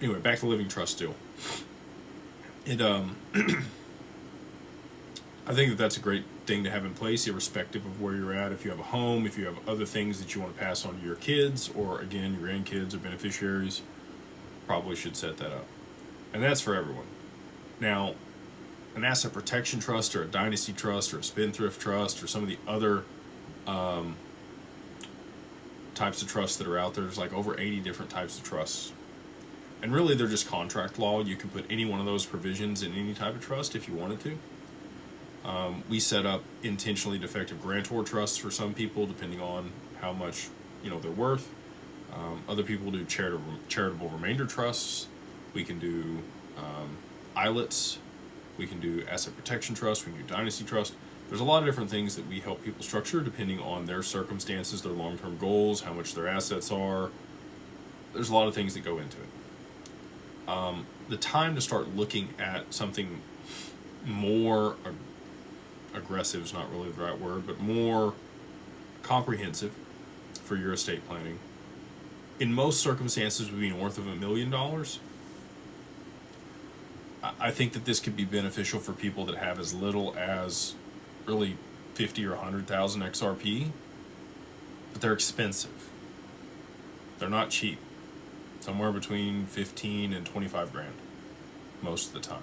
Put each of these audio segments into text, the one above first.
Anyway, back to living trust deal. It I think that that's a great thing to have in place, irrespective of where you're at. If you have a home, if you have other things that you want to pass on to your kids, or again, your grandkids or beneficiaries, probably should set that up. And that's for everyone. Now, an asset protection trust or a dynasty trust or a spendthrift trust or some of the other types of trusts that are out there, there's like over 80 different types of trusts. And really, they're just contract law. You can put any one of those provisions in any type of trust if you wanted to. We set up intentionally defective grantor trusts for some people, depending on how much they're worth. Other people do charitable remainder trusts. We can do ILETs. We can do asset protection trust. We can do dynasty trust. There's a lot of different things that we help people structure depending on their circumstances, their long-term goals, how much their assets are. There's a lot of things that go into it. The time to start looking at something more aggressive is not really the right word, but more comprehensive for your estate planning, in most circumstances, would be north of $1 million. I think that this could be beneficial for people that have as little as really 50 or 100,000 XRP, but they're expensive. They're not cheap. Somewhere between 15 and 25 grand most of the time.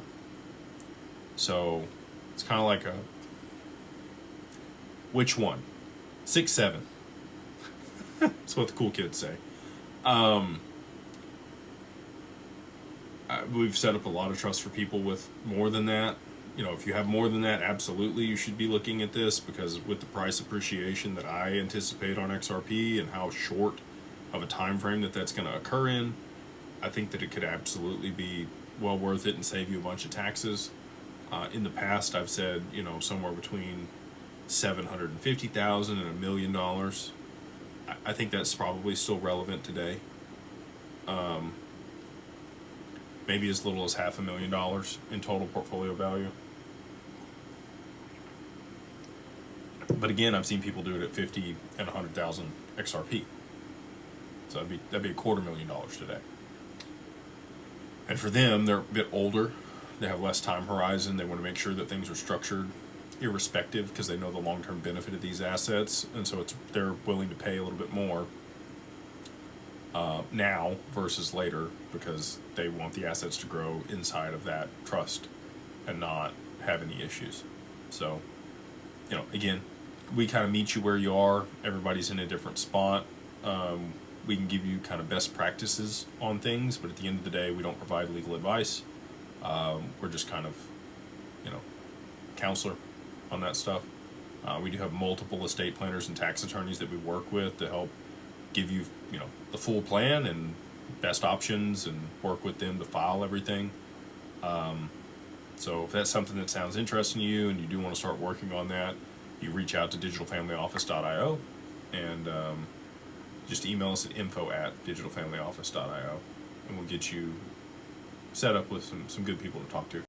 So it's kind of like which one? 6, 7. That's what the cool kids say. We've set up a lot of trusts for people with more than that. If you have more than that, absolutely you should be looking at this, because with the price appreciation that I anticipate on XRP and how short of a time frame that's going to occur in, I think that it could absolutely be well worth it and save you a bunch of taxes. In the past, I've said somewhere between $750,000 and $1 million. I think that's probably still relevant today. Maybe as little as $500,000 in total portfolio value. But again, I've seen people do it at 50 and 100,000 XRP. So that'd be $250,000 today. And for them, they're a bit older. They have less time horizon. They want to make sure that things are structured irrespective, because they know the long-term benefit of these assets, and so they're willing to pay a little bit more now versus later, because they want the assets to grow inside of that trust and not have any issues. So, again, we kind of meet you where you are. Everybody's in a different spot. We can give you kind of best practices on things, but at the end of the day, we don't provide legal advice. We're just kind of, counselor on that stuff. We do have multiple estate planners and tax attorneys that we work with to help give you, the full plan and best options, and work with them to file everything. So if that's something that sounds interesting to you and you do want to start working on that, you reach out to digitalfamilyoffice.io and just email us at info@digitalfamilyoffice.io, and we'll get you set up with some good people to talk to.